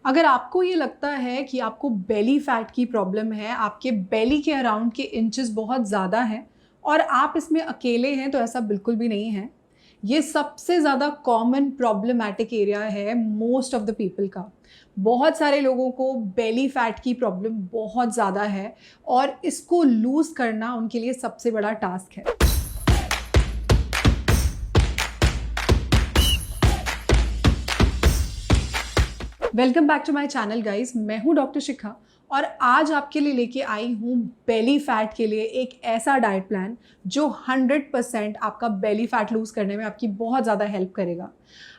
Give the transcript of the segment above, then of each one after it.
अगर आपको ये लगता है कि आपको बेली फैट की प्रॉब्लम है, आपके बेली के अराउंड के इंचेस बहुत ज़्यादा हैं और आप इसमें अकेले हैं, तो ऐसा बिल्कुल भी नहीं है। ये सबसे ज़्यादा कॉमन प्रॉब्लमैटिक एरिया है मोस्ट ऑफ द पीपल का। बहुत सारे लोगों को बेली फैट की प्रॉब्लम बहुत ज़्यादा है और इसको लूज़ करना उनके लिए सबसे बड़ा टास्क है। Welcome back to my channel guys, मैं हूं डॉक्टर शिखा और आज आपके लिए लेके आई हूं बेली फैट के लिए एक ऐसा डाइट प्लान जो 100% आपका बेली फैट लूज करने में आपकी बहुत ज़्यादा हेल्प करेगा।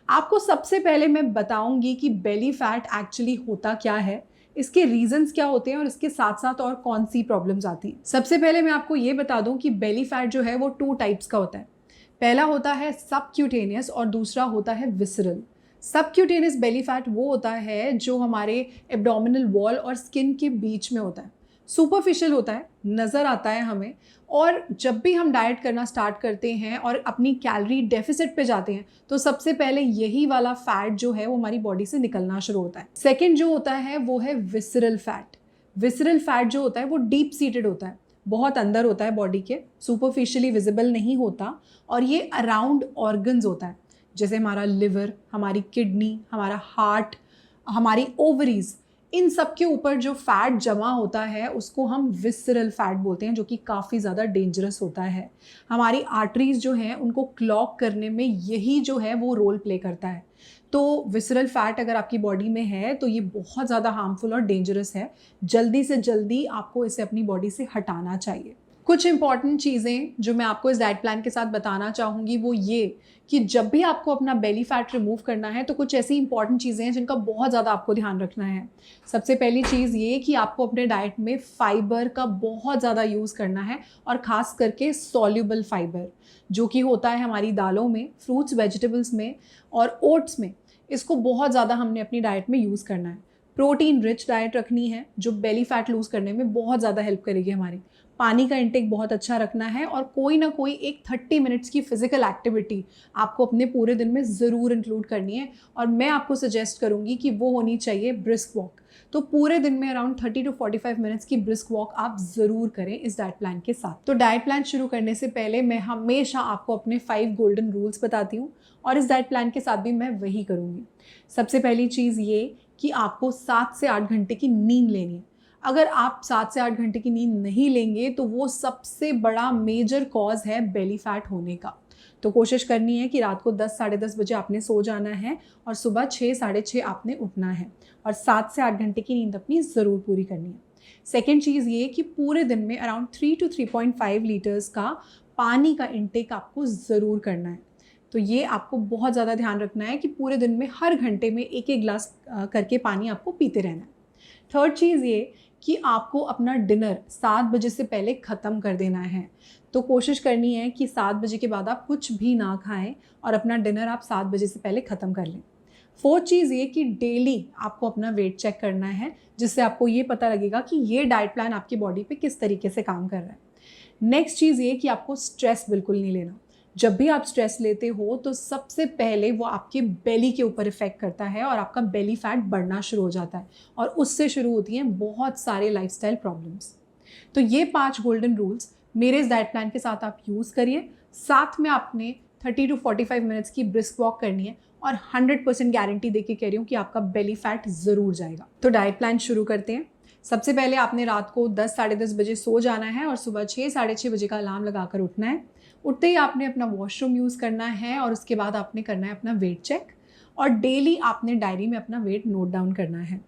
आपको सबसे पहले मैं बताऊंगी कि बेली फैट एक्चुअली होता क्या है, इसके रीजंस क्या होते हैं और इसके साथ साथ और कौन सी प्रॉब्लम्स आती हैं। सबसे पहले मैं आपको ये बता दूं कि बेली फैट जो है वो 2 टाइप्स का होता है। पहला होता है सबक्यूटेनियस और दूसरा होता है विसरल। सबक्यूटेनियस बेली फैट वो होता है जो हमारे एब्डोमिनल वॉल और स्किन के बीच में होता है, सुपरफिशियल होता है, नज़र आता है हमें। और जब भी हम डाइट करना स्टार्ट करते हैं और अपनी कैलोरी डेफिसिट पे जाते हैं तो सबसे पहले यही वाला फैट जो है वो हमारी बॉडी से निकलना शुरू होता है। सेकेंड जो होता है वो है विसरल फैट। विसरल फैट जो होता है वो डीप सीटेड होता है, बहुत अंदर होता है बॉडी के, सुपरफिशियली विजिबल नहीं होता और ये अराउंड ऑर्गन्स होता है, जैसे हमारा लिवर, हमारी किडनी, हमारा हार्ट, हमारी ओवरीज। इन सब के ऊपर जो फैट जमा होता है उसको हम विसरल फैट बोलते हैं, जो कि काफ़ी ज़्यादा डेंजरस होता है। हमारी आर्टरीज जो हैं उनको क्लॉग करने में यही जो है वो रोल प्ले करता है। तो विसरल फैट अगर आपकी बॉडी में है तो ये बहुत ज़्यादा हार्मफुल और डेंजरस है। जल्दी से जल्दी आपको इसे अपनी बॉडी से हटाना चाहिए। कुछ इंपॉर्टेंट चीज़ें जो मैं आपको इस डाइट प्लान के साथ बताना चाहूँगी वो ये कि जब भी आपको अपना बेली फैट रिमूव करना है तो कुछ ऐसी इंपॉर्टेंट चीज़ें हैं जिनका बहुत ज़्यादा आपको ध्यान रखना है। सबसे पहली चीज़ ये कि आपको अपने डाइट में फाइबर का बहुत ज़्यादा यूज़ करना है और ख़ास करके सॉल्युबल फाइबर, जो कि होता है हमारी दालों में, फ्रूट्स वेजिटेबल्स में और ओट्स में। इसको बहुत ज़्यादा हमने अपनी डाइट में यूज़ करना है। प्रोटीन रिच डाइट रखनी है जो बेली फैट लूज़ करने में बहुत ज़्यादा हेल्प करेगी हमारी। पानी का इंटेक बहुत अच्छा रखना है और कोई ना कोई एक 30 मिनट्स की फिजिकल एक्टिविटी आपको अपने पूरे दिन में ज़रूर इंक्लूड करनी है और मैं आपको सजेस्ट करूँगी कि वो होनी चाहिए ब्रिस्क वॉक। तो पूरे दिन में अराउंड 30 to 45 मिनट्स की ब्रिस्क वॉक आप ज़रूर करें इस डाइट प्लान के साथ। तो डाइट प्लान शुरू करने से पहले मैं हमेशा आपको अपने 5 गोल्डन रूल्स बताती हूँ और इस डाइट प्लान के साथ भी मैं वही करूँगी। सबसे पहली चीज़ ये कि आपको 7 से 8 घंटे की नींद लेनी है। अगर आप 7 से 8 घंटे की नींद नहीं लेंगे तो वो सबसे बड़ा मेजर कॉज है बेली फैट होने का। तो कोशिश करनी है कि रात को 10 साढ़े 10 बजे आपने सो जाना है और सुबह 6 साढ़े 6 आपने उठना है और 7 से 8 घंटे की नींद अपनी ज़रूर पूरी करनी है। सेकेंड चीज़ ये कि पूरे दिन में अराउंड 3 to 3.5 लीटर्स का पानी का इंटेक आपको ज़रूर करना है। तो ये आपको बहुत ज़्यादा ध्यान रखना है कि पूरे दिन में हर घंटे में एक एक गिलास करके पानी आपको पीते रहना है। थर्ड चीज़ ये कि आपको अपना डिनर 7 बजे से पहले ख़त्म कर देना है। तो कोशिश करनी है कि 7 बजे के बाद आप कुछ भी ना खाएं और अपना डिनर आप 7 बजे से पहले ख़त्म कर लें। फोर्थ चीज़ ये कि डेली आपको अपना वेट चेक करना है, जिससे आपको ये पता लगेगा कि ये डाइट प्लान आपकी बॉडी पे किस तरीके से काम कर रहा है। नेक्स्ट चीज़ ये कि आपको स्ट्रेस बिल्कुल नहीं लेना। जब भी आप स्ट्रेस लेते हो तो सबसे पहले वो आपके बेली के ऊपर इफेक्ट करता है और आपका बेली फैट बढ़ना शुरू हो जाता है और उससे शुरू होती हैं बहुत सारे लाइफस्टाइल प्रॉब्लम्स। तो ये 5 गोल्डन रूल्स मेरे इस डाइट प्लान के साथ आप यूज़ करिए। साथ में आपने 30 to 45 मिनट्स की ब्रिस्क वॉक करनी है और 100% गारंटी दे के कह रही हूँ कि आपका बेली फैट ज़रूर जाएगा। तो डाइट प्लान शुरू करते हैं। सबसे पहले आपने रात को 10 साढ़े 10 बजे सो जाना है और सुबह 6 साढ़े 6 बजे का अलार्म लगाकर उठना है। उठते ही आपने अपना वॉशरूम यूज़ करना है और उसके बाद आपने करना है अपना वेट चेक और डेली आपने डायरी में अपना वेट नोट डाउन करना है।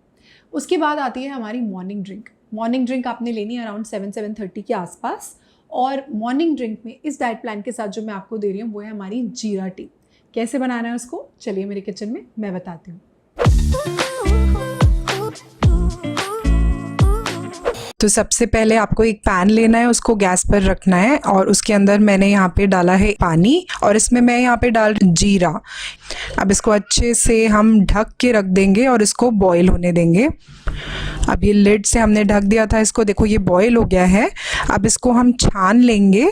उसके बाद आती है हमारी मॉर्निंग ड्रिंक। मॉर्निंग ड्रिंक आपने लेनी है अराउंड 7-7:30 के आसपास और मॉर्निंग ड्रिंक में इस डाइट प्लान के साथ जो मैं आपको दे रही हूँ वो है हमारी जीरा टी। कैसे बनाना है उसको चलिए मेरे किचन में मैं बताती हूँ। तो सबसे पहले आपको एक पैन लेना है, उसको गैस पर रखना है और उसके अंदर मैंने यहाँ पे डाला है पानी और इसमें मैं यहाँ पे डाल जीरा। अब इसको अच्छे से हम ढक के रख देंगे और इसको बॉईल होने देंगे। अब ये लिड से हमने ढक दिया था इसको, देखो ये बॉईल हो गया है। अब इसको हम छान लेंगे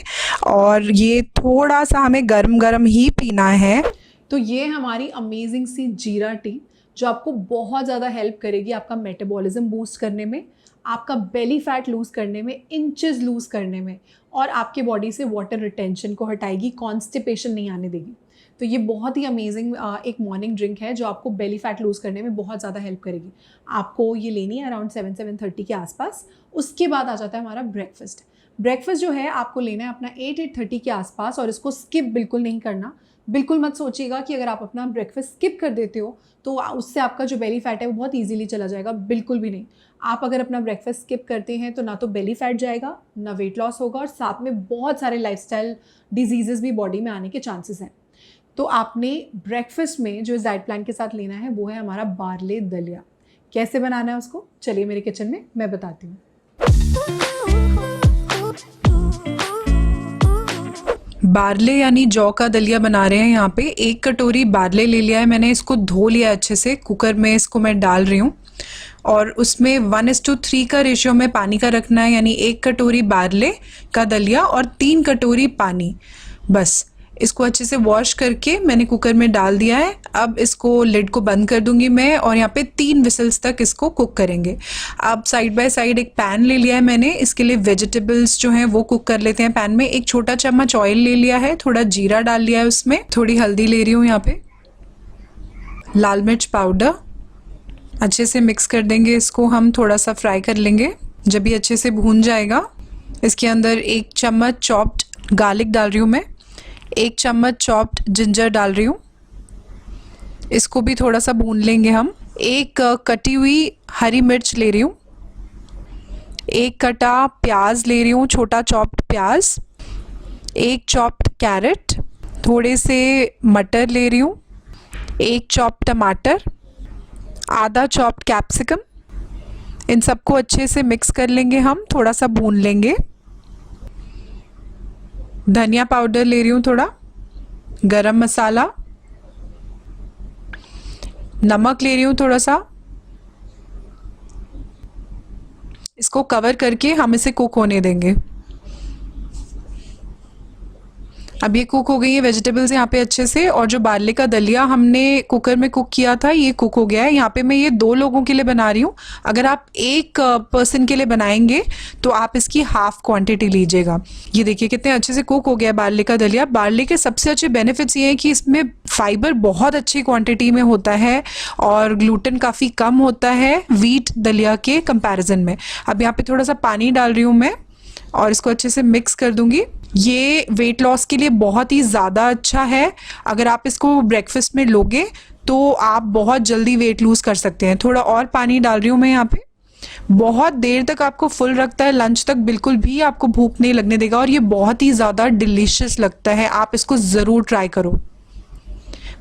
और ये थोड़ा सा हमें गरम गरम ही पीना है। तो ये हमारी अमेजिंग सी जीरा टी जो आपको बहुत ज़्यादा हेल्प करेगी आपका मेटाबॉलिज्म बूस्ट करने में, आपका बेली फैट लूज़ करने में, इंचेस लूज़ करने में, और आपके बॉडी से वाटर रिटेंशन को हटाएगी, कॉन्स्टिपेशन नहीं आने देगी। तो ये बहुत ही अमेजिंग एक मॉर्निंग ड्रिंक है जो आपको बेली फैट लूज़ करने में बहुत ज़्यादा हेल्प करेगी। आपको ये लेनी है अराउंड 7-7:30 के आसपास। उसके बाद आ जाता है हमारा ब्रेकफास्ट। ब्रेकफास्ट जो है आपको लेना है अपना 8-8:30 के आसपास, और इसको स्किप बिल्कुल नहीं करना। बिल्कुल मत सोचिएगा कि अगर आप अपना ब्रेकफास्ट स्किप कर देते हो तो उससे आपका जो बेली फैट है वो बहुत ईजिली चला जाएगा, बिल्कुल भी नहीं। आप अगर अपना ब्रेकफास्ट स्किप करते हैं तो ना तो बेली फैट जाएगा, ना वेट लॉस होगा, और साथ में बहुत सारे लाइफस्टाइल डिजीजेस भी बॉडी में आने के चांसेस हैं। तो आपने ब्रेकफास्ट में जो इस डाइट प्लान के साथ लेना है वो है हमारा बार्ले दलिया। कैसे बनाना है उसको, चलिए मेरे किचन में मैं बताती हूँ। बार्ले यानी जौ का दलिया बना रहे हैं यहाँ पे। 1 कटोरी बार्ले ले लिया है मैंने, इसको धो लिया अच्छे से। कुकर में इसको मैं डाल रही हूँ और उसमें 1:3 का रेशियो में पानी का रखना है, यानी 1 कटोरी बार्ले का दलिया और 3 कटोरी पानी। बस इसको अच्छे से वॉश करके मैंने कुकर में डाल दिया है। अब इसको लिड को बंद कर दूंगी मैं, और यहाँ पे 3 विसल्स तक इसको कुक करेंगे। अब साइड बाय साइड एक पैन ले लिया है मैंने, इसके लिए वेजिटेबल्स जो हैं वो कुक कर लेते हैं पैन में। 1 छोटा चम्मच ऑयल ले लिया है, थोड़ा जीरा डाल लिया है उसमें, थोड़ी हल्दी ले रही हूँ यहाँ पे, लाल मिर्च पाउडर। अच्छे से मिक्स कर देंगे इसको, हम थोड़ा सा फ्राई कर लेंगे। जब ये अच्छे से भून जाएगा इसके अंदर 1 चम्मच चॉप्ड गार्लिक डाल रही हूँ मैं, 1 चम्मच चॉप्ड जिंजर डाल रही हूँ। इसको भी थोड़ा सा भून लेंगे हम। 1 कटी हुई हरी मिर्च ले रही हूँ, 1 कटा प्याज ले रही हूँ, छोटा चॉप्ड प्याज, 1 चॉप्ड कैरेट, थोड़े से मटर ले रही हूँ, 1 चॉप्ड टमाटर, आधा चॉप्ड कैप्सिकम। इन सबको अच्छे से मिक्स कर लेंगे हम, थोड़ा सा भून लेंगे। धनिया पाउडर ले रही हूँ थोड़ा, गरम मसाला, नमक ले रही हूँ थोड़ा सा। इसको कवर करके हम इसे कुक होने देंगे। अब ये कुक हो गई है वेजिटेबल्स यहाँ पे अच्छे से, और जो बार्ले का दलिया हमने कुकर में कुक किया था ये कुक हो गया है। यहाँ पे मैं ये 2 लोगों के लिए बना रही हूँ। अगर आप 1 पर्सन के लिए बनाएंगे तो आप इसकी हाफ क्वांटिटी लीजिएगा। ये देखिए कितने अच्छे से कुक हो गया है बार्ले का दलिया। बार्ले के सबसे अच्छे बेनिफिट्स ये हैं कि इसमें फाइबर बहुत अच्छी क्वांटिटी में होता है और ग्लूटेन काफ़ी कम होता है व्हीट दलिया के कंपैरिजन में। अब यहाँ पे थोड़ा सा पानी डाल रही हूँ मैं और इसको अच्छे से मिक्स कर दूंगी। ये वेट लॉस के लिए बहुत ही ज़्यादा अच्छा है। अगर आप इसको ब्रेकफास्ट में लोगे तो आप बहुत जल्दी वेट लूज़ कर सकते हैं। थोड़ा और पानी डाल रही हूँ मैं यहाँ पे। बहुत देर तक आपको फुल रखता है, लंच तक बिल्कुल भी आपको भूख नहीं लगने देगा, और ये बहुत ही ज़्यादा डिलीशियस लगता है। आप इसको ज़रूर ट्राई करो।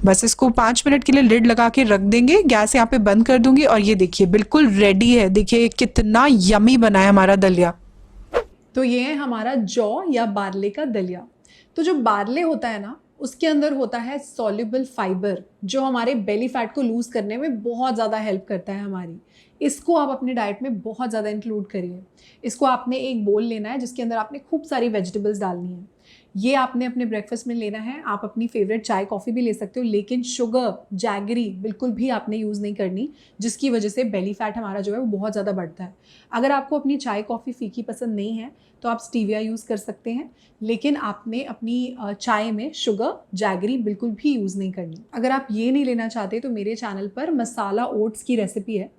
बस इसको 5 मिनट के लिए लिड लगा के रख देंगे। गैस यहाँ पे बंद कर दूंगी और ये देखिए बिल्कुल रेडी है। देखिए कितना यमी बना है हमारा दलिया। तो ये है हमारा जौ या बार्ले का दलिया। तो जो बार्ले होता है ना, उसके अंदर होता है सॉल्युबल फाइबर, जो हमारे बेली फैट को लूज़ करने में बहुत ज़्यादा हेल्प करता है हमारी। इसको आप अपने डाइट में बहुत ज़्यादा इंक्लूड करिए। इसको आपने एक बोल लेना है जिसके अंदर आपने खूब सारी वेजिटेबल्स डालनी है। ये आपने अपने ब्रेकफास्ट में लेना है। आप अपनी फेवरेट चाय कॉफ़ी भी ले सकते हो, लेकिन शुगर, जैगरी बिल्कुल भी आपने यूज़ नहीं करनी, जिसकी वजह से बेली फैट हमारा जो है वो बहुत ज़्यादा बढ़ता है। अगर आपको अपनी चाय कॉफ़ी फीकी पसंद नहीं है तो आप स्टीविया यूज़ कर सकते हैं, लेकिन आपने अपनी चाय में शुगर, जैगरी बिल्कुल भी यूज़ नहीं करनी। अगर आप ये नहीं लेना चाहते तो मेरे चैनल पर मसाला ओट्स की रेसिपी है।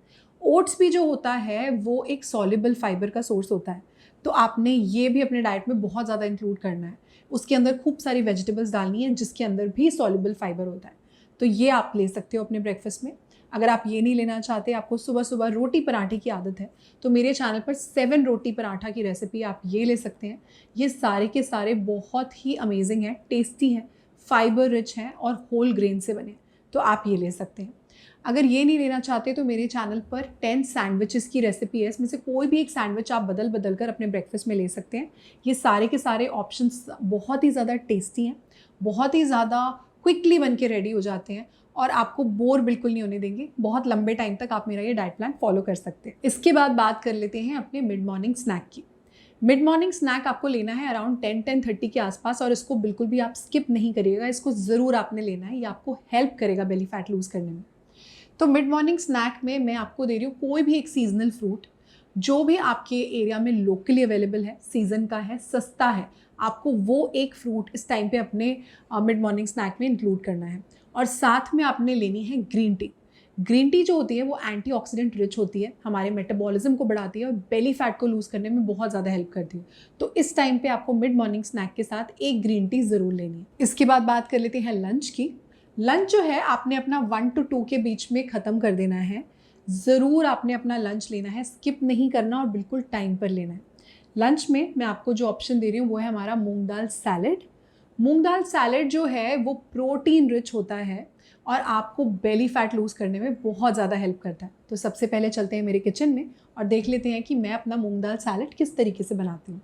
ओट्स भी जो होता है वो एक सॉल्युबल फाइबर का सोर्स होता है, तो आपने ये भी अपने डाइट में बहुत ज़्यादा इंक्लूड करना है। उसके अंदर खूब सारी वेजिटेबल्स डालनी है जिसके अंदर भी सॉल्युबल फाइबर होता है, तो ये आप ले सकते हो अपने ब्रेकफास्ट में। अगर आप ये नहीं लेना चाहते, आपको सुबह सुबह रोटी पराठे की आदत है, तो मेरे चैनल पर 7 रोटी पराठा की रेसिपी आप ये ले सकते हैं। ये सारे के सारे बहुत ही अमेजिंग हैं, टेस्टी हैं, फाइबर रिच हैं और होल ग्रेन से बने, तो आप ये ले सकते हैं। अगर ये नहीं लेना चाहते तो मेरे चैनल पर 10 सैंडविचेस की रेसिपी है। इसमें से कोई भी एक सैंडविच आप बदल बदल कर अपने ब्रेकफास्ट में ले सकते हैं। ये सारे के सारे ऑप्शंस बहुत ही ज़्यादा टेस्टी हैं, बहुत ही ज़्यादा क्विकली बन के रेडी हो जाते हैं और आपको बोर बिल्कुल नहीं होने देंगे। बहुत लंबे टाइम तक आप मेरा ये डाइट प्लान फॉलो कर सकते हैं। इसके बाद बात कर लेते हैं अपने मिड मॉर्निंग स्नैक की। मिड मॉर्निंग स्नैक आपको लेना है अराउंड 10-10:30 के आसपास, और इसको बिल्कुल भी आप स्किप नहीं करिएगा। इसको ज़रूर आपने लेना है, ये आपको हेल्प करेगा बेली फैट लूज़ करने में। तो मिड मॉर्निंग स्नैक में मैं आपको दे रही हूँ कोई भी एक सीजनल फ्रूट जो भी आपके एरिया में लोकली अवेलेबल है, सीज़न का है, सस्ता है, आपको वो एक फ्रूट इस टाइम पे अपने मिड मॉर्निंग स्नैक में इंक्लूड करना है। और साथ में आपने लेनी है ग्रीन टी। ग्रीन टी जो होती है वो एंटीऑक्सीडेंट रिच होती है, हमारे मेटाबॉलिज्म को बढ़ाती है और बेली फैट को लूज़ करने में बहुत ज़्यादा हेल्प करती है। तो इस टाइम पे आपको मिड मॉर्निंग स्नैक के साथ एक ग्रीन टी ज़रूर लेनी है। इसके बाद बात कर लेते हैं लंच की। लंच जो है आपने अपना 1 to 2 के बीच में ख़त्म कर देना है। ज़रूर आपने अपना लंच लेना है, स्किप नहीं करना और बिल्कुल टाइम पर लेना है। लंच में मैं आपको जो ऑप्शन दे रही हूँ वो है हमारा मूंग दाल सैलेड। मूंग दाल सैलेड जो है वो प्रोटीन रिच होता है और आपको बेली फैट लूज़ करने में बहुत ज़्यादा हेल्प करता है। तो सबसे पहले चलते हैं मेरे किचन में और देख लेते हैं कि मैं अपना मूंग दाल सैलेड किस तरीके से बनाती हूँ।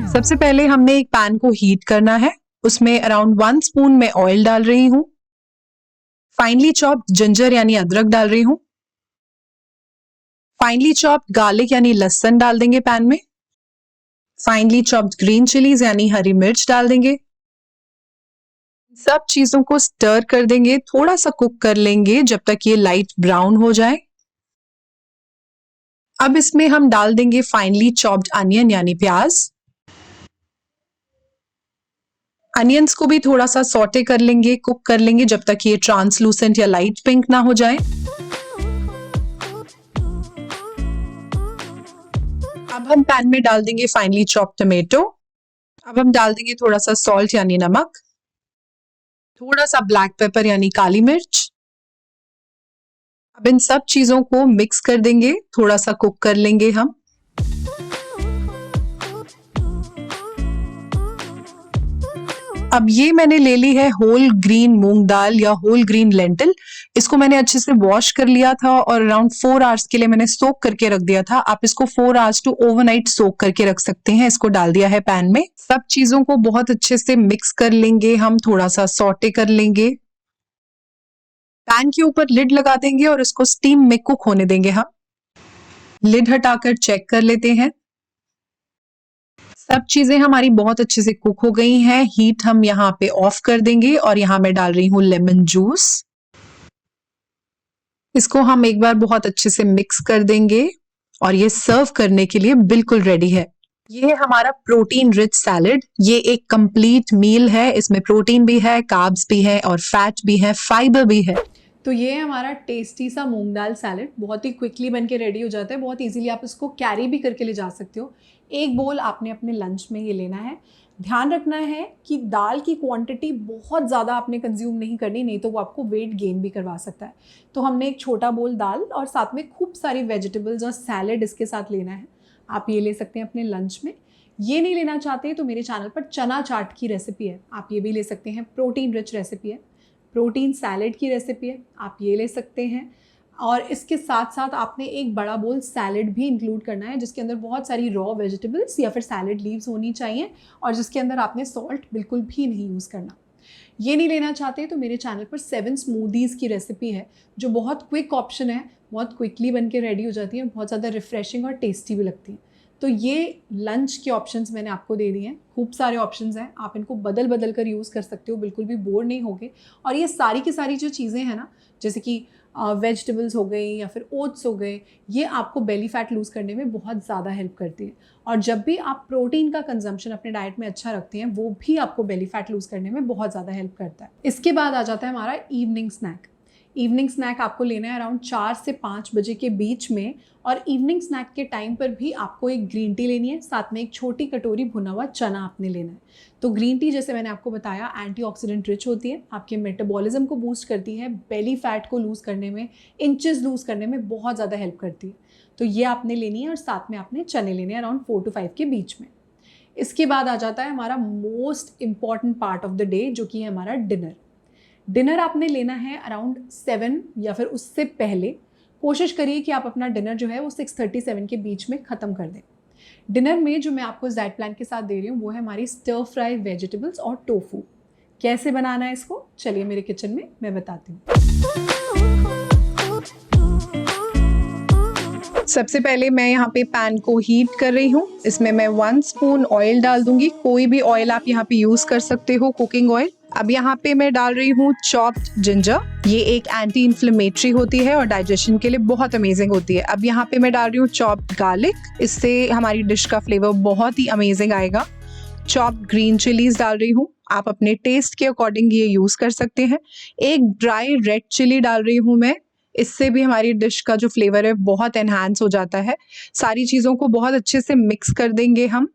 सबसे पहले हमने एक पैन को हीट करना है, उसमें अराउंड 1 स्पून मैं ऑयल डाल रही हूँ। फाइनली चॉप्ड जिंजर यानी अदरक डाल रही हूँ। फाइनली चॉप्ड गार्लिक यानी लहसुन डाल देंगे पैन में। फाइनली चॉप्ड ग्रीन चिलीज यानी हरी मिर्च डाल देंगे। सब चीजों को स्टर कर देंगे, थोड़ा सा कुक कर लेंगे जब तक ये लाइट ब्राउन हो जाए। अब इसमें हम डाल देंगे फाइनली चॉप्ड अनियन यानी प्याज। अनियंस को भी थोड़ा सा सॉटे कर लेंगे, कुक कर लेंगे जब तक ये ट्रांसलूसेंट या लाइट पिंक ना हो जाए। अब हम पैन में डाल देंगे फाइनली चॉप्ड टमेटो। अब हम डाल देंगे थोड़ा सा सॉल्ट यानी नमक, थोड़ा सा ब्लैक पेपर यानी काली मिर्च। अब इन सब चीजों को मिक्स कर देंगे, थोड़ा सा कुक कर लेंगे हम। अब ये मैंने ले ली है होल ग्रीन मूंग दाल या होल ग्रीन लेंटिल। इसको मैंने अच्छे से वॉश कर लिया था और अराउंड 4 आवर्स के लिए मैंने सोक करके रख दिया था। आप इसको 4 आवर्स टू ओवरनाइट सोक करके रख सकते हैं। इसको डाल दिया है पैन में। सब चीजों को बहुत अच्छे से मिक्स कर लेंगे हम, थोड़ा सा सॉटे कर लेंगे। पैन के ऊपर लिड लगा देंगे और इसको स्टीम में कुक होने देंगे हम। लिड हटाकर चेक कर लेते हैं। सब चीजें हमारी बहुत अच्छे से कुक हो गई हैं। हीट हम यहाँ पे ऑफ कर देंगे और यहाँ मैं डाल रही हूँ लेमन जूस। इसको हम एक बार बहुत अच्छे से मिक्स कर देंगे और ये सर्व करने के लिए बिल्कुल रेडी है। ये है हमारा प्रोटीन रिच सैलेड। ये एक कंप्लीट मील है, इसमें प्रोटीन भी है, कार्ब्स भी है और फैट भी है, फाइबर भी है। तो ये है हमारा टेस्टी सा मूंग दाल सैलेड। बहुत ही क्विकली बन के रेडी हो जाता है, बहुत इजीली आप इसको कैरी भी करके ले जा सकते हो। एक बोल आपने अपने लंच में ये लेना है। ध्यान रखना है कि दाल की क्वांटिटी बहुत ज़्यादा आपने कंज्यूम नहीं करनी, नहीं तो वो आपको वेट गेन भी करवा सकता है। तो हमने एक छोटा बोल दाल और साथ में खूब सारी वेजिटेबल्स और सैलेड इसके साथ लेना है। आप ये ले सकते हैं अपने लंच में। ये नहीं लेना चाहते तो मेरे चैनल पर चना चाट की रेसिपी है, आप ये भी ले सकते हैं। प्रोटीन रिच रेसिपी है, प्रोटीन सैलेड की रेसिपी है, आप ये ले सकते हैं। और इसके साथ साथ आपने एक बड़ा बोल सैलेड भी इंक्लूड करना है जिसके अंदर बहुत सारी रॉ वेजिटेबल्स या फिर सैलेड लीव्स होनी चाहिए और जिसके अंदर आपने सॉल्ट बिल्कुल भी नहीं यूज़ करना। ये नहीं लेना चाहते तो मेरे चैनल पर 7 स्मूदीज़ की रेसिपी है जो बहुत क्विक ऑप्शन है, बहुत क्विकली बन के रेडी हो जाती है, बहुत ज़्यादा रिफ्रेशिंग और टेस्टी भी लगती है। तो ये लंच के ऑप्शंस मैंने आपको दे दिए हैं। खूब सारे ऑप्शंस हैं, आप इनको बदल बदल कर यूज़ कर सकते हो, बिल्कुल भी बोर नहीं होगे। और ये सारी की सारी जो चीज़ें हैं ना, जैसे कि वेजिटेबल्स हो गई या फिर ओट्स हो गए, ये आपको बेली फैट लूज़ करने में बहुत ज़्यादा हेल्प करती है। और जब भी आप प्रोटीन का कंजम्पशन अपने डाइट में अच्छा रखते हैं, वो भी आपको बेली फैट लूज़ करने में बहुत ज़्यादा हेल्प करता है। इसके बाद आ जाता है हमारा इवनिंग स्नैक। इवनिंग स्नैक आपको लेना है अराउंड 4 से 5 बजे के बीच में। और इवनिंग स्नैक के टाइम पर भी आपको एक ग्रीन टी लेनी है, साथ में एक छोटी कटोरी भुना हुआ चना आपने लेना है। तो ग्रीन टी जैसे मैंने आपको बताया एंटीऑक्सीडेंट रिच होती है, आपके मेटाबॉलिज्म को बूस्ट करती है, बेली फैट को लूज़ करने में, इंचेस लूज़ करने में बहुत ज़्यादा हेल्प करती है। तो ये आपने लेनी है और साथ में आपने चने लेने हैं अराउंड 4 to 5 के बीच में। इसके बाद आ जाता है हमारा most important part of the day जो कि है हमारा डिनर। डिनर आपने लेना है अराउंड 7 या फिर उससे पहले। कोशिश करिए कि आप अपना डिनर जो है वो 6:37 के बीच में ख़त्म कर दें। डिनर में जो मैं आपको डाइट प्लान के साथ दे रही हूँ वो है हमारी स्टर फ्राई वेजिटेबल्स और टोफू। कैसे बनाना है इसको, चलिए मेरे किचन में मैं बताती हूँ। सबसे पहले मैं यहाँ पे पैन को हीट कर रही हूँ। इसमें मैं 1 स्पून ऑयल डाल दूंगी। कोई भी ऑयल आप यहाँ पे यूज़ कर सकते हो, कुकिंग ऑयल। अब यहाँ पे मैं डाल रही हूँ चॉप्ड जिंजर। ये एक एंटी इन्फ्लेमेटरी होती है और डाइजेशन के लिए बहुत अमेजिंग होती है। अब यहाँ पे मैं डाल रही हूँ चॉप्ड गार्लिक, इससे हमारी डिश का फ्लेवर बहुत ही अमेजिंग आएगा। चॉप्ड ग्रीन चिलीज डाल रही हूँ, आप अपने टेस्ट के अकॉर्डिंग ये यूज कर सकते हैं। एक ड्राई रेड चिली डाल रही हूँ मैं, इससे भी हमारी डिश का जो फ्लेवर है बहुत एनहांस हो जाता है। सारी चीज़ों को बहुत अच्छे से मिक्स कर देंगे हम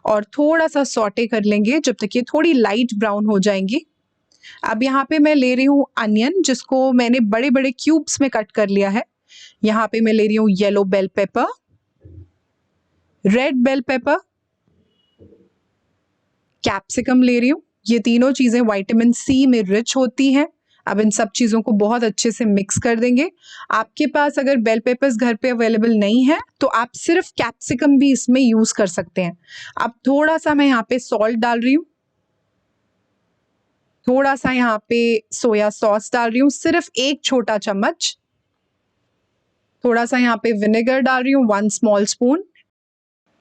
और थोड़ा सा सॉटे कर लेंगे जब तक ये थोड़ी लाइट ब्राउन हो जाएंगी। अब यहाँ पे मैं ले रही हूँ अनियन, जिसको मैंने बड़े बड़े क्यूब्स में कट कर लिया है। यहाँ पे मैं ले रही हूँ yellow bell pepper, red bell pepper, capsicum ले रही हूँ। ये तीनों चीज़ें विटामिन सी में रिच होती हैं। अब इन सब चीज़ों को बहुत अच्छे से मिक्स कर देंगे। आपके पास अगर बेल पेपर्स घर पे अवेलेबल नहीं है तो आप सिर्फ कैप्सिकम भी इसमें यूज़ कर सकते हैं। अब थोड़ा सा मैं यहाँ पे सॉल्ट डाल रही हूँ, थोड़ा सा यहाँ पे सोया सॉस डाल रही हूँ, सिर्फ 1 छोटा चम्मच। थोड़ा सा यहाँ पे विनेगर डाल रही हूँ, 1 स्मॉल स्पून।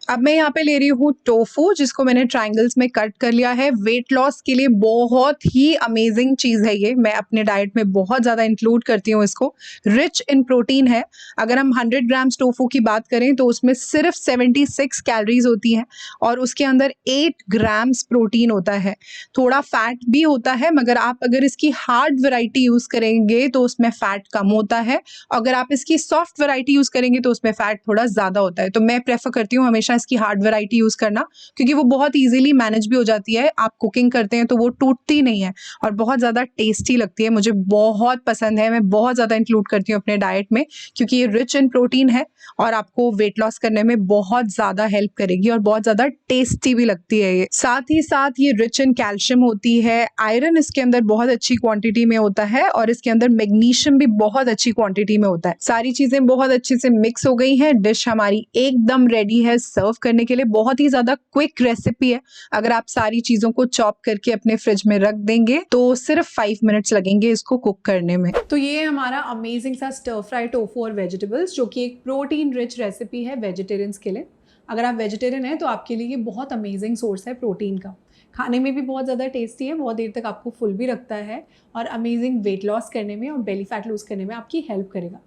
अब मैं यहाँ पे ले रही हूँ टोफू, जिसको मैंने ट्रायंगल्स में कट कर लिया है। वेट लॉस के लिए बहुत ही अमेजिंग चीज़ है ये, मैं अपने डाइट में बहुत ज़्यादा इंक्लूड करती हूँ इसको। रिच इन प्रोटीन है। अगर हम 100 ग्राम्स टोफू की बात करें तो उसमें सिर्फ 76 कैलोरीज होती हैं और उसके अंदर 8 ग्राम्स प्रोटीन होता है। थोड़ा फैट भी होता है, मगर आप अगर इसकी हार्ड वैरायटी यूज़ करेंगे तो उसमें फ़ैट कम होता है। अगर आप इसकी सॉफ्ट वैरायटी यूज़ करेंगे तो उसमें फ़ैट थोड़ा ज़्यादा होता है। तो मैं प्रेफर करती हूँ हमेशा इसकी हार्ड वैरायटी यूज़ करना, क्योंकि वो बहुत इजीली मैनेज भी हो जाती है। आप कुकिंग करते हैं तो वो टूटती नहीं है और बहुत ज़्यादा टेस्टी लगती है। मुझे बहुत पसंद है, मैं बहुत ज़्यादा इंक्लूड करती हूँ अपने डाइट में, क्योंकि ये रिच इन प्रोटीन है और आपको वेट लॉस करने में बहुत ज़्यादा हेल्प करेगी और बहुत ज़्यादा टेस्टी भी लगती है ये। साथ ही साथ ये रिच इन कैल्शियम होती है। आयरन इसके अंदर बहुत अच्छी क्वांटिटी में होता है और इसके अंदर मैग्नीशियम भी बहुत अच्छी क्वांटिटी में होता है। सारी चीज़ें बहुत अच्छे से मिक्स हो गई हैं। डिश हमारी एकदम रेडी है सर्व करने के लिए। बहुत ही ज़्यादा क्विक रेसिपी है। अगर आप सारी चीज़ों को चॉप करके अपने फ्रिज में रख देंगे तो सिर्फ 5 मिनट्स लगेंगे इसको कुक करने में। तो ये हमारा अमेजिंग सा स्टर फ्राई टोफू और वेजिटेबल्स, जो कि एक प्रोटीन रिच रेसिपी है वेजिटेरियंस के लिए। अगर आप वेजिटेरियन हैं तो आपके लिए ये बहुत अमेजिंग सोर्स है प्रोटीन का। खाने में भी बहुत ज़्यादा टेस्टी है, बहुत देर तक आपको फुल भी रखता है और अमेजिंग वेट लॉस करने में और बेली फैट लूज़ करने में आपकी हेल्प करेगा।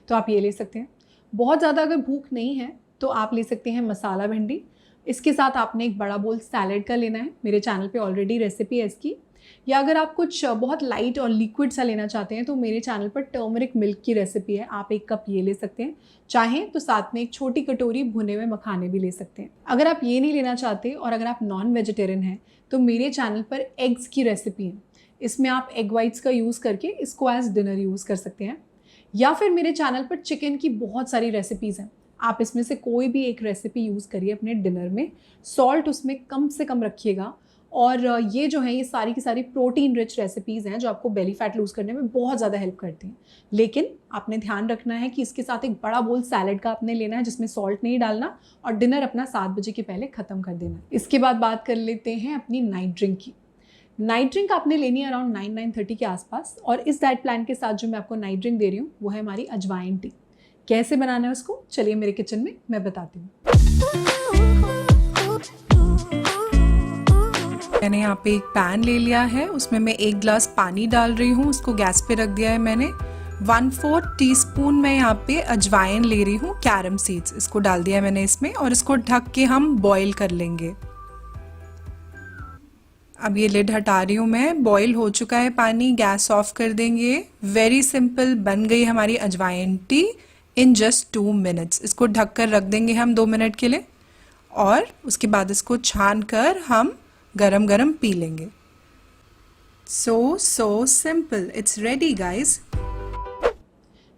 तो आप ये ले सकते हैं। बहुत ज़्यादा अगर भूख नहीं है तो आप ले सकते हैं मसाला भिंडी। इसके साथ आपने एक बड़ा बोल सैलेड का लेना है। मेरे चैनल पे ऑलरेडी रेसिपी है इसकी। या अगर आप कुछ बहुत लाइट और लिक्विड सा लेना चाहते हैं तो मेरे चैनल पर टर्मरिक मिल्क की रेसिपी है, आप 1 कप ये ले सकते हैं। चाहें तो साथ में एक छोटी कटोरी भुने हुए मखाने भी ले सकते हैं। अगर आप ये नहीं लेना चाहते और अगर आप नॉन वेजिटेरियन हैं तो मेरे चैनल पर एग्स की रेसिपी है। इसमें आप एग वाइट्स का यूज़ करके इसको एज डिनर यूज़ कर सकते हैं। या फिर मेरे चैनल पर चिकन की बहुत सारी रेसिपीज़ हैं, आप इसमें से कोई भी एक रेसिपी यूज़ करिए अपने डिनर में। सॉल्ट उसमें कम से कम रखिएगा। और ये जो है ये सारी की सारी प्रोटीन रिच रेसिपीज़ हैं जो आपको बेली फैट लूज़ करने में बहुत ज़्यादा हेल्प करती हैं। लेकिन आपने ध्यान रखना है कि इसके साथ एक बड़ा बोल सैलेड का आपने लेना है जिसमें सॉल्ट नहीं डालना और डिनर अपना 7 बजे के पहले ख़त्म कर देना है। इसके बाद बात कर लेते हैं अपनी नाइट ड्रिंक की। नाइट ड्रिंक आपने लेनी है अराउंड 9-9:30 के आसपास और इस डाइट प्लान के साथ जो मैं आपको नाइट ड्रिंक दे रही हूँ वो है हमारी अजवाइन टी। कैसे बनाना है उसको चलिए मेरे किचन में मैं बताती हूँ। मैंने यहाँ पे एक पैन ले लिया है, उसमें मैं 1 ग्लास पानी डाल रही हूँ, उसको गैस पे रख दिया है मैंने। 1/4 टीस्पून मैं यहाँ पे अजवाइन ले रही हूँ, कैरम सीड्स, इसको डाल दिया है मैंने इसमें और इसको ढक के हम बॉईल कर लेंगे। अब ये लिड हटा रही हूँ मैं, बॉईल हो चुका है पानी, गैस ऑफ कर देंगे। वेरी सिंपल बन गई हमारी अजवाइन टी इन जस्ट 2 मिनट्स। इसको ढक कर रख देंगे हम 2 मिनट के लिए और उसके बाद इसको छान कर हम गरम गरम पी लेंगे। So simple, it's ready guys.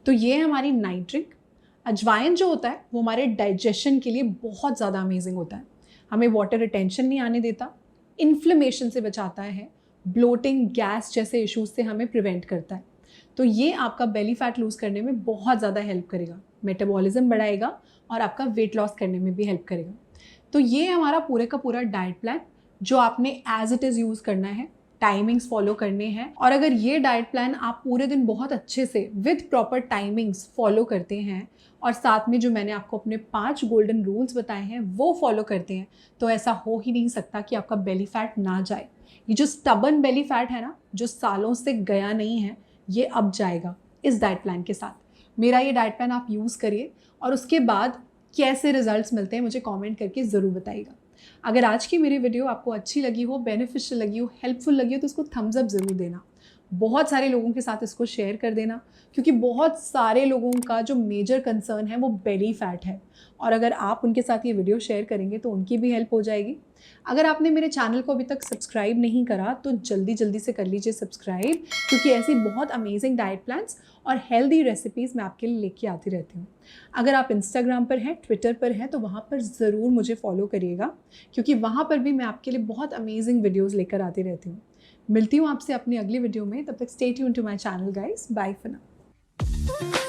तो ये है हमारी नाइट ड्रिंक। अजवाइन जो होता है वो हमारे डाइजेशन के लिए बहुत ज़्यादा अमेजिंग होता है। हमें वाटर रिटेंशन नहीं आने देता, इन्फ्लेमेशन से बचाता है, ब्लोटिंग गैस जैसे इश्यूज से हमें प्रिवेंट करता है। तो ये आपका बेली फैट लूज़ करने में बहुत ज़्यादा हेल्प करेगा, मेटाबॉलिज्म बढ़ाएगा और आपका वेट लॉस करने में भी हेल्प करेगा। तो ये हमारा पूरे का पूरा डाइट प्लान जो आपने एज इट इज़ यूज़ करना है, टाइमिंग्स फॉलो करने हैं। और अगर ये डाइट प्लान आप पूरे दिन बहुत अच्छे से विद प्रॉपर टाइमिंग्स फॉलो करते हैं और साथ में जो मैंने आपको अपने 5 गोल्डन रूल्स बताए हैं वो फॉलो करते हैं तो ऐसा हो ही नहीं सकता कि आपका बेली फैट ना जाए। ये जो स्टबन बेली फैट है ना, जो सालों से गया नहीं है, ये अब जाएगा इस डाइट प्लान के साथ। मेरा ये डाइट प्लान आप यूज़ करिए और उसके बाद कैसे रिजल्ट्स मिलते हैं मुझे कमेंट करके ज़रूर बताइएगा। अगर आज की मेरी वीडियो आपको अच्छी लगी हो, बेनिफिशियल लगी हो, हेल्पफुल लगी हो तो उसको थम्स अप ज़रूर देना। बहुत सारे लोगों के साथ इसको शेयर कर देना, क्योंकि बहुत सारे लोगों का जो मेजर कंसर्न है वो बेली फैट है, और अगर आप उनके साथ ये वीडियो शेयर करेंगे तो उनकी भी हेल्प हो जाएगी। अगर आपने मेरे चैनल को अभी तक सब्सक्राइब नहीं करा तो जल्दी जल्दी से कर लीजिए सब्सक्राइब, क्योंकि ऐसी बहुत अमेजिंग डाइट प्लान्स और हेल्दी रेसिपीज़ मैं आपके लिए लेके आती रहती हूँ। अगर आप इंस्टाग्राम पर हैं, ट्विटर पर हैं, तो वहाँ पर ज़रूर मुझे फॉलो करिएगा, क्योंकि वहाँ पर भी मैं आपके लिए बहुत अमेजिंग वीडियोज़ लेकर आती रहती हूँ। मिलती हूँ आपसे अपनी अगली वीडियो में, तब तक stay tuned to my channel guys. Bye for now.